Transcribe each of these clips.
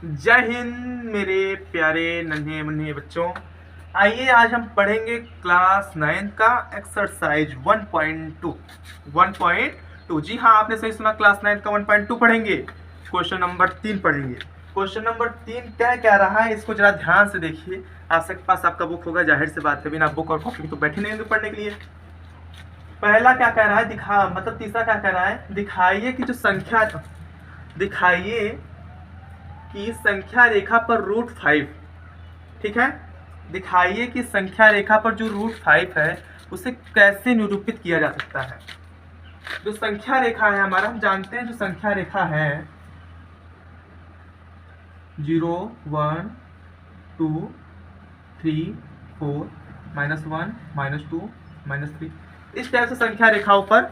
जय हिंद मेरे प्यारे नन्हे मुन्ने बच्चों। आइए आज हम पढ़ेंगे क्लास 9 का एक्सरसाइज 1.2। जी हाँ, आपने सही सुना, क्लास 9 का 1.2 पढ़ेंगे। क्वेश्चन नंबर 3 पढ़ेंगे। क्वेश्चन नंबर 3 क्या कह रहा है, इसको जरा ध्यान से देखिए। आपके पास आपका बुक होगा, जाहिर सी बात है, बिना बुक और कॉपी तो बैठे नहीं होंगे पढ़ने के लिए। पहला क्या कह रहा है, तीसरा क्या कह रहा है, दिखाइए कि संख्या रेखा पर √5, ठीक है, दिखाइए कि संख्या रेखा पर जो √5 है उसे कैसे निरूपित किया जा सकता है। जो संख्या रेखा है हमारा, हम जानते हैं जो संख्या रेखा है 0 1 2 3 4 -1 -2 -3, इस तरह से संख्या रेखाओं पर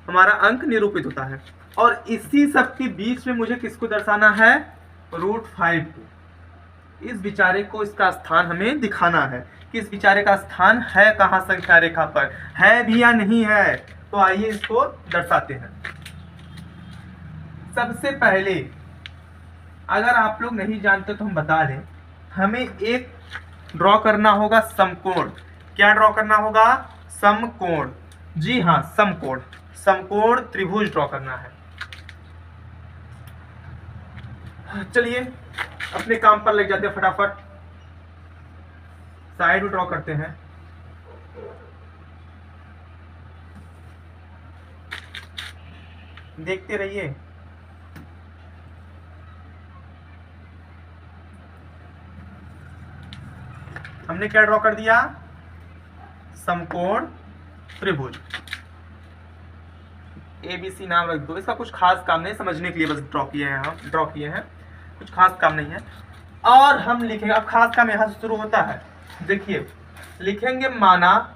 हमारा अंक निरूपित होता है। और इसी सब के बीच में मुझे किसको दर्शाना है, √5 को। इस विचारे को, इसका स्थान हमें दिखाना है कि इस विचारे का स्थान है कहाँ संख्या रेखा पर, है भी या नहीं है। तो आइए इसको दर्शाते हैं। सबसे पहले अगर आप लोग नहीं जानते तो हम बता दें, हमें एक ड्रॉ करना होगा समकोण। क्या ड्रॉ करना होगा, समकोण। जी हाँ, समकोण त्रिभुज ड्रॉ करना है। चलिए अपने काम पर लग जाते हैं, फटाफट साइड ड्रॉ करते हैं। देखते रहिए। हमने क्या ड्रॉ कर दिया, समकोण त्रिभुज। ABC नाम रख दो, इसका कुछ खास काम नहीं, समझने के लिए बस ड्रॉ किए हैं, कुछ खास काम नहीं है। और हम लिखेंगे, अब खास काम यहाँ से शुरू होता है। देखिए लिखेंगे माना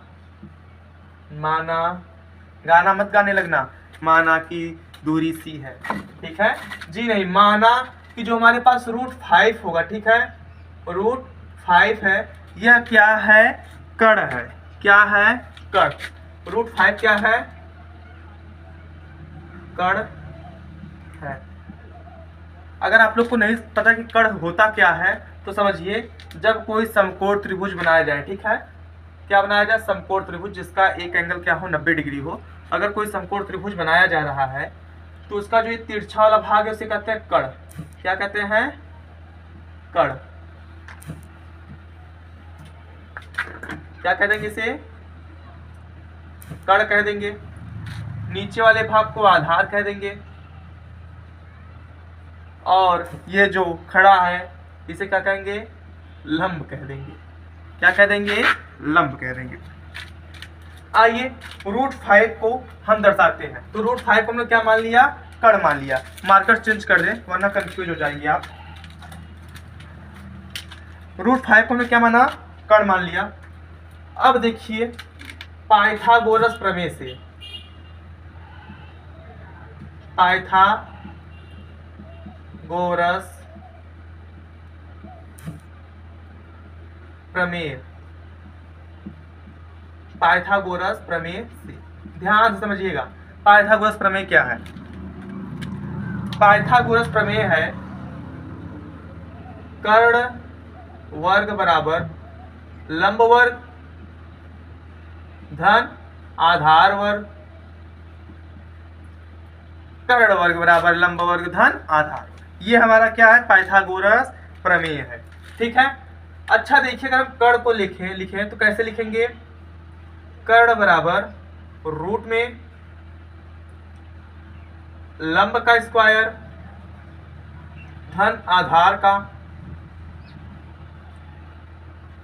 गाना मत गाने लगना, माना की दूरी C है, ठीक है जी। नहीं, माना कि जो हमारे पास √5 होगा, ठीक है, √5 है, यह क्या है, कर्ण है। क्या है, कर्ण। √5 क्या है, कर्ण है। अगर आप लोग को नहीं पता कि कर्ण होता क्या है तो समझिए, जब कोई समकोण त्रिभुज बनाया जाए, ठीक है, क्या बनाया जाए, समकोण त्रिभुज जिसका एक एंगल क्या हो, 90 डिग्री हो। अगर कोई समकोण त्रिभुज बनाया जा रहा है तो उसका जो ये तिरछा वाला भाग है उसे कहते हैं कर्ण। क्या कहते हैं, कर्ण। क्या कह देंगे इसे, कर्ण कह देंगे। नीचे वाले भाग को आधार कह देंगे, और ये जो खड़ा है इसे क्या कहेंगे, लंब कह देंगे। क्या कह देंगे, लंब कह देंगे। आइए √5 को हम दर्शाते हैं। तो √5 को हमने क्या मान लिया, कर्ण मान लिया। मार्कर चेंज कर दें वरना कंफ्यूज हो जाएंगे आप। √5 को हमने क्या माना, कर्ण मान लिया। अब देखिए पाइथागोरस प्रमेय से, पाइथागोरस प्रमेय से ध्यान से समझिएगा। पाइथागोरस प्रमेय क्या है, पाइथागोरस प्रमेय है कर्ण वर्ग बराबर लंब वर्ग धन आधार वर्ग, कर्ण वर्ग बराबर लंब वर्ग धन आधार। ये हमारा क्या है, पाइथागोरस प्रमेय है, ठीक है। अच्छा देखिए, अगर हम कर्ण को लिखें तो कैसे लिखेंगे, कर्ण बराबर रूट में लंब का स्क्वायर धन आधार का।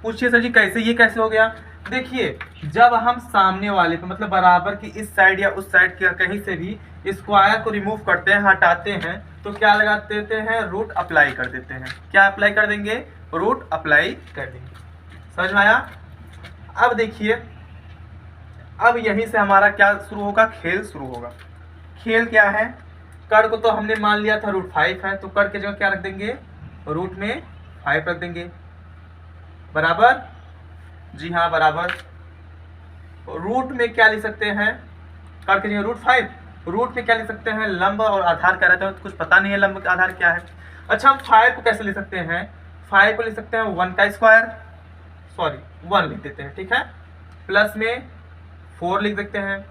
पूछिए सर जी कैसे, ये कैसे हो गया। देखिए जब हम सामने वाले पे, मतलब बराबर की इस साइड या उस साइड के कहीं से भी स्क्वायर को रिमूव करते हैं, हटाते हैं, तो क्या लगा देते हैं, रूट अप्लाई कर देते हैं। क्या अप्लाई कर देंगे, रूट अप्लाई कर देंगे। समझ में आया। अब देखिए, अब यहीं से हमारा क्या शुरू होगा, खेल शुरू होगा। खेल क्या है, कर्ण को तो हमने मान लिया था √5 है, तो कर्ण के जगह क्या रख देंगे, रूट में 5 रख देंगे, बराबर। जी हाँ, बराबर। रूट में क्या लिख सकते हैं, कर्ण के जगह √5, रूट में क्या लिख सकते हैं, लंब और आधार क्या रहता है, तो कुछ पता नहीं है लंब का आधार क्या है। अच्छा, हम 5 को कैसे ले सकते हैं? 5 को ले सकते हैं 1 का स्क्वायर, सॉरी 1 लिख देते हैं, ठीक है। प्लस में 4 लिख सकते हैं,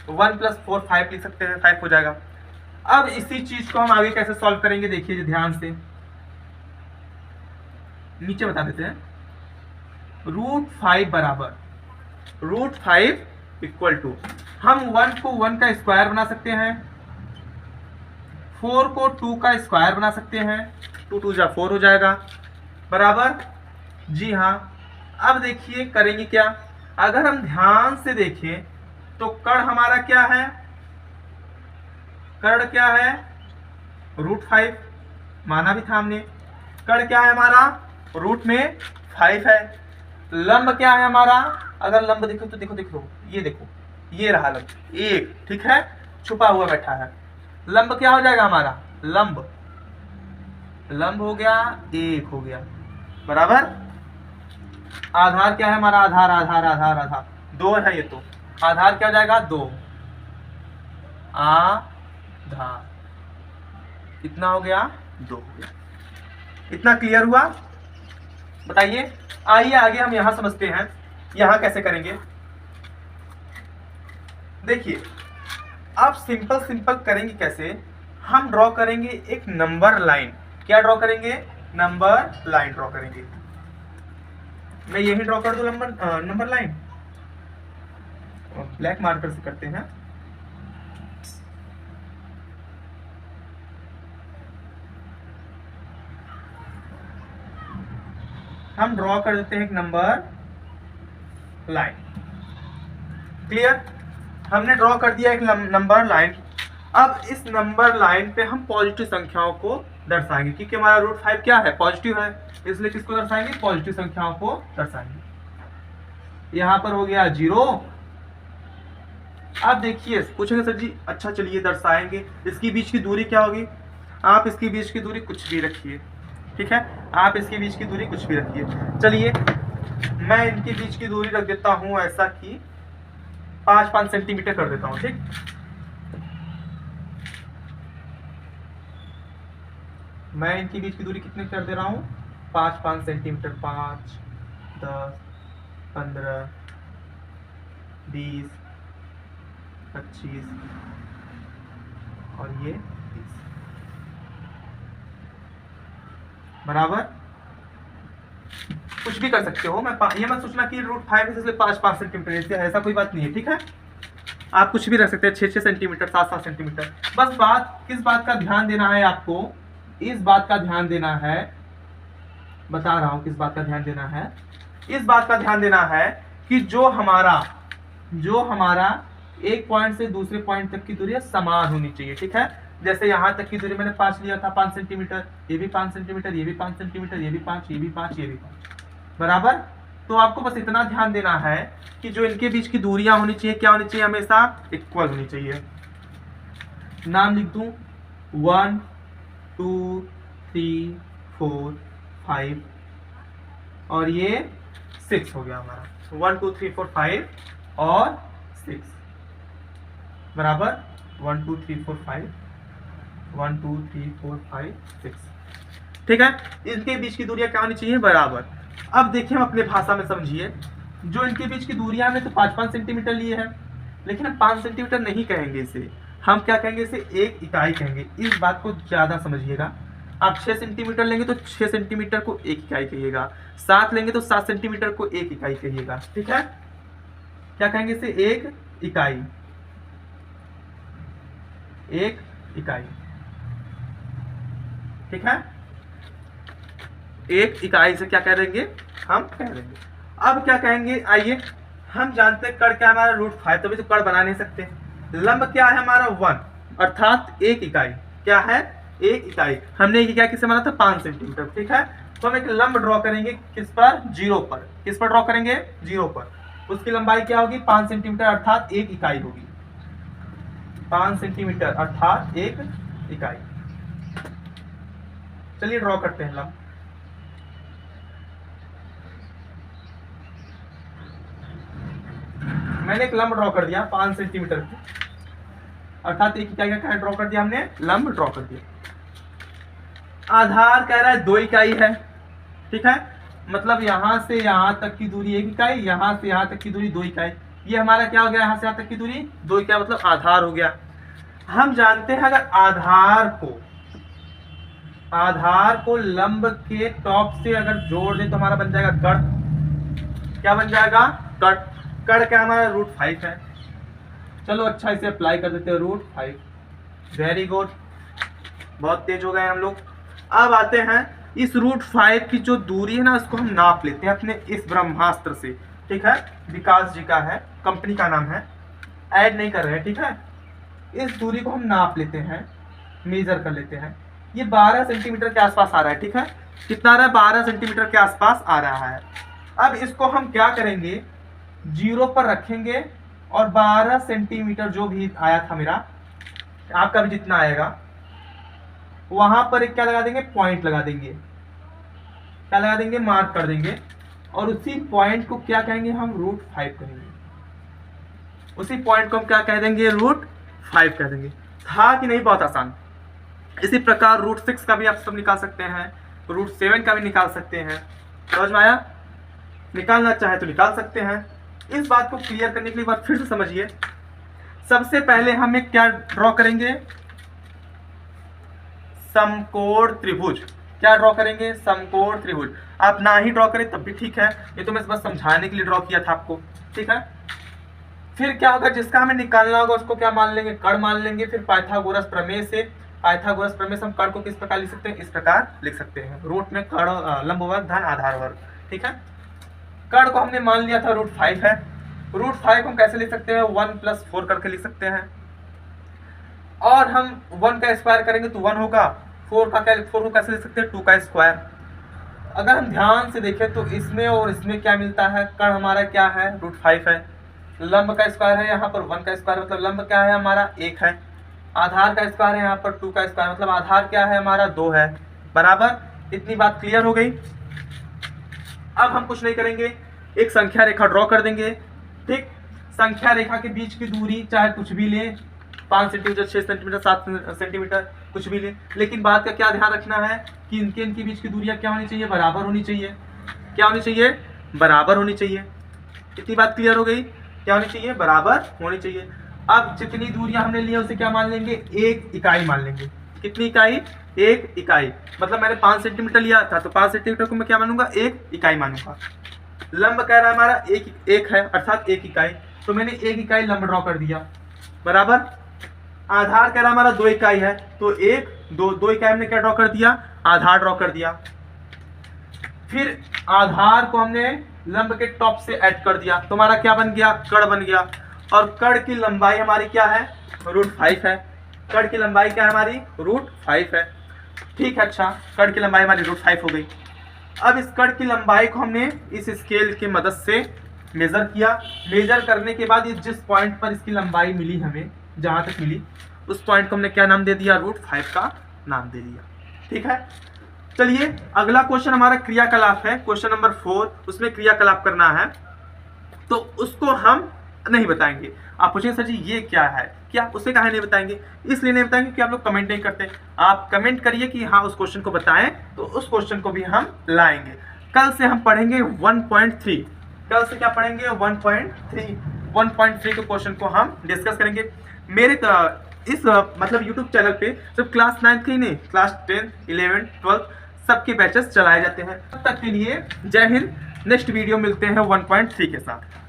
1 + 4 5 लिख सकते हैं, 5 हो जाएगा। अब इसी चीज को हम आगे कैसे सॉल्व करेंगे देखिए ध्यान से, नीचे बता देते हैं। √5 बराबर √5 इक्वल टू, हम 1 को 1 का स्क्वायर बना सकते हैं, 4 को 2 का स्क्वायर बना सकते हैं, 2 2 जा 4 हो जाएगा, बराबर। जी हाँ। अब देखिए करेंगे क्या, अगर हम ध्यान से देखें तो कर्ण हमारा क्या है, कर्ण क्या है, √5 माना भी था हमने। कर्ण क्या है हमारा, रूट में 5 है। लंब क्या है हमारा, अगर लंब देखो तो देखो ये देखो, ये रहा लंब 1, ठीक है, छुपा हुआ बैठा है। लंब क्या हो जाएगा हमारा, लंब हो गया 1 हो गया, बराबर। आधार क्या है हमारा, आधार 2 है, ये तो आधार क्या हो जाएगा 2, आधार कितना हो गया, 2 हो गया। इतना क्लियर हुआ, बताइए। आइए आगे हम यहां समझते हैं, यहां कैसे करेंगे। देखिए आप सिंपल करेंगे कैसे, हम ड्रॉ करेंगे एक नंबर लाइन। क्या ड्रॉ करेंगे, नंबर लाइन ड्रॉ करेंगे। मैं यही ड्रॉ कर दूं नंबर लाइन, ब्लैक मार्कर से करते हैं। हम ड्रॉ कर देते हैं एक नंबर लाइन। क्लियर, हमने ड्रॉ कर दिया एक नंबर लाइन। अब इस नंबर लाइन पे हम पॉजिटिव संख्याओं को दर्शाएंगे, क्योंकि हमारा √5 क्या है, पॉजिटिव है, इसलिए किसको दर्शाएंगे, पॉजिटिव संख्याओं को दर्शाएंगे। यहां पर हो गया 0। अब देखिए पूछेंगे सर जी, अच्छा चलिए दर्शाएंगे, इसकी बीच की दूरी क्या होगी। आप इसकी बीच की दूरी कुछ भी रखिए, ठीक है, आप इसके बीच की दूरी कुछ भी रखिए। चलिए मैं इनके बीच की दूरी रख देता हूं ऐसा कि 5 सेंटीमीटर कर देता हूं, ठीक। मैं इनके बीच की दूरी कितने कर दे रहा हूं, 5 सेंटीमीटर, 5 10 15 20 25 और ये 30, बराबर। कुछ भी कर सकते हो, मैं ये मत सोचना कि √5 है इसलिए 5 सेंटीमीटर, ऐसा कोई बात नहीं है, ठीक है। आप कुछ भी रख सकते हैं, 6 सेंटीमीटर, 7 सेंटीमीटर। बस बात किस बात का ध्यान देना है आपको, इस बात का ध्यान देना है, बता रहा हूं किस बात का ध्यान देना है। इस बात का ध्यान देना है कि जो हमारा एक पॉइंट से दूसरे पॉइंट तक की दूरी समान होनी चाहिए, ठीक है। जैसे यहां तक की दूरी मैंने 5 लिया था, 5 सेंटीमीटर, ये भी 5 सेंटीमीटर, ये भी 5 सेंटीमीटर, ये भी 5, ये भी 5, ये भी 5, बराबर। तो आपको बस इतना ध्यान देना है कि जो इनके बीच की दूरियां होनी चाहिए, क्या होनी चाहिए, हमेशा इक्वल होनी चाहिए। नाम लिख दूं 1 2 3 4 5 और ये 6 हो गया हमारा, 1 2 3 4 5 और 6, बराबर। 1 2 3 4 5 1 2 3 4 5 6, ठीक है। इनके बीच की दूरियां क्या होनी चाहिए, बराबर। अब देखिए हम अपने भाषा में समझिए, जो इनके बीच की दूरियां हमने तो 5 सेंटीमीटर लिए हैं, लेकिन हम 5 सेंटीमीटर नहीं कहेंगे इसे, हम क्या कहेंगे, इसे 1 इकाई कहेंगे। इस बात को ज्यादा समझिएगा। आप 6 सेंटीमीटर लेंगे तो 6 सेंटीमीटर को 1 इकाई कहिएगा, 7 लेंगे तो 7 सेंटीमीटर को 1 इकाई कहिएगा, ठीक है। क्या कहेंगे इसे, 1 इकाई, 1 इकाई, ठीक है। 1 इकाई से क्या कह देंगे, हम कह देंगे। अब क्या कहेंगे, आइए हम जानते हैं कर्ण क्या हमारा √5, तभी तो कर्ण बना नहीं सकते। लंब क्या है हमारा 1, अर्थात 1 इकाई, क्या है, 1 इकाई। हमने 1 इकाई किससे माना था, 5 सेंटीमीटर, ठीक है। तो हम एक लंब ड्रॉ करेंगे किस पर, 0 पर। किस पर ड्रॉ करेंगे, 0 पर। उसकी लंबाई क्या होगी, 5 सेंटीमीटर अर्थात 1 इकाई होगी, 5 सेंटीमीटर अर्थात 1 इकाई। चलिए ड्रॉ करते हैं लंब। मैंने एक लंब ड्रॉ कर दिया 5 सेंटीमीटर की, अर्थात 1 इकाई का ड्रॉ कर दिया हमने, लंब ड्रॉ कर दिया। आधार कह रहा है 2 इकाई है, ठीक है, मतलब यहाँ से यहाँ तक की दूरी 1 इकाई, यहाँ से यहाँ तक की दूरी 2 इकाई। ये हमारा क्या हो गया, यहाँ से यहाँ तक की दूरी 2 इकाई, मतलब आधार हो गया। हम जानते हैं अगर आधार को लंब के टॉप से अगर जोड़ दें तो हमारा बन जाएगा कर्ण। क्या बन जाएगा, कर्ण। कर्ण क्या हमारा √5 है। चलो अच्छा इसे अप्लाई कर देते हैं, √5। वेरी गुड, बहुत तेज हो गए हम लोग। अब आते हैं इस √5 की जो दूरी है ना, उसको हम नाप लेते हैं अपने इस ब्रह्मास्त्र से, ठीक है। विकास जी का है, कंपनी का नाम है, ऐड नहीं कर रहे हैं, ठीक है। इस दूरी को हम नाप लेते हैं, मेजर कर लेते हैं। ये 12 सेंटीमीटर के आसपास आ रहा है, ठीक है। कितना आ रहा है, 12 सेंटीमीटर के आसपास आ रहा है। अब इसको हम क्या करेंगे, 0 पर रखेंगे और 12 सेंटीमीटर जो भी आया था मेरा, आपका भी जितना आएगा, वहां पर एक क्या लगा देंगे, पॉइंट लगा देंगे। क्या लगा देंगे, मार्क कर देंगे। और उसी पॉइंट को क्या कहेंगे हम, √5 कहेंगे। उसी पॉइंट को हम क्या कह देंगे, √5 कह देंगे। था कि नहीं, बहुत आसान। इसी प्रकार √6 का भी आप सब निकाल सकते हैं, √7 का भी निकाल सकते हैं। समझ में आया, निकालना चाहे तो निकाल सकते हैं। इस बात को क्लियर करने के लिए बात फिर से समझिए। सबसे पहले हम एक क्या ड्रॉ करेंगे, समकोण त्रिभुज। क्या ड्रॉ करेंगे, समकोण त्रिभुज। आप ना ही ड्रॉ करें तब भी ठीक है, ये तो मैं बस समझाने के लिए ड्रॉ किया था आपको, ठीक है। फिर क्या होगा, जिसका हमें निकालना होगा उसको क्या मान लेंगे, कर्ण मान लेंगे। फिर पाइथागोरस प्रमेय से हम कर्ण को किस प्रकार लिख सकते हैं, इस प्रकार लिख सकते हैं, रूट में कर्ण लंब वर्ग धन आधार वर्ग, ठीक है। कर्ण को हमने मान लिया था √5 है। √5 को हम कैसे लिख सकते हैं, 1 + 4 करके लिख सकते हैं। और हम 1 का स्क्वायर करेंगे तो 1 होगा। 4 को कैसे लिख सकते हैं, 2 का स्क्वायर। अगर हम ध्यान से देखें तो इसमें और इसमें क्या मिलता है, कर्ण हमारा क्या है, √5 है। लंब का स्क्वायर है यहाँ पर 1 का स्क्वायर, मतलब लंब क्या है हमारा 1 है। आधार का स्क्वायर है यहाँ पर 2 का स्क्वायर, मतलब आधार क्या है हमारा 2 है। बराबर, इतनी बात क्लियर हो गई। अब हम कुछ नहीं करेंगे, एक संख्या रेखा ड्रॉ कर देंगे, ठीक। संख्या रेखा के बीच की दूरी चाहे कुछ भी ले, 5 सेंटीमीटर, 6 सेंटीमीटर, 7 सेंटीमीटर, कुछ भी ले। लेकिन बात का क्या ध्यान रखना है कि इनके बीच की दूरियां क्या होनी चाहिए, बराबर होनी चाहिए। क्या होनी चाहिए, बराबर होनी चाहिए। इतनी बात क्लियर हो गई, क्या होनी चाहिए, बराबर होनी चाहिए। अब जितनी दूरियां हमने ली है उसे क्या मान लेंगे, 1 इकाई मान लेंगे। कितनी इकाई, 1 इकाई। मतलब मैंने 5 सेंटीमीटर लिया था तो 5 सेंटीमीटर को मैं क्या मानूंगा, 1 इकाई मानूंगा। लंब कह रहा है हमारा 1 है, अर्थात 1 इकाई, तो मैंने 1 इकाई लंब ड्रॉ कर दिया। बराबर, आधार कह रहा हमारा 2 इकाई है, तो 2 इकाई हमने क्या ड्रॉ कर दिया, आधार ड्रॉ कर दिया। फिर आधार को हमने लंब के टॉप से ऐड कर दिया, तो हमारा क्या बन गया, कर्ण बन गया। और कर्ण की लंबाई हमारी क्या है, √5 है। कर्ण की लंबाई क्या है हमारी, √5 है, ठीक है। अच्छा, कर्ण की लंबाई हमारी √5 हो गई। अब इस कर्ण की लंबाई को हमने इस स्केल की मदद से मेजर किया। मेजर करने के बाद जिस पॉइंट पर इसकी लंबाई मिली हमें, जहां तक मिली, उस पॉइंट को हमने क्या नाम दे दिया, √5 का नाम दे दिया, ठीक है। चलिए अगला क्वेश्चन हमारा क्रियाकलाप है, क्वेश्चन नंबर 4। उसमें क्रियाकलाप करना है, तो उसको हम नहीं बताएंगे। आप पूछेंगे सर जी ये क्या है, क्या उसे काहे नहीं बताएंगे, इसलिए नहीं बताएंगे कि आप लोग कमेंट नहीं करते। आप कमेंट करिए कि हाँ उस क्वेश्चन को बताएं, तो उस क्वेश्चन को भी हम लाएंगे। कल से हम पढ़ेंगे 1.3। कल से क्या पढ़ेंगे, 1.3 के क्वेश्चन को हम डिस्कस करेंगे। मेरे इस मतलब यूट्यूब चैनल पे सिर्फ क्लास 9 के ही नहीं, क्लास 10, 11, 12 सबके बैचेस चलाए जाते हैं। तब तक के लिए जय हिंद। नेक्स्ट वीडियो मिलते हैं 1.3 के साथ।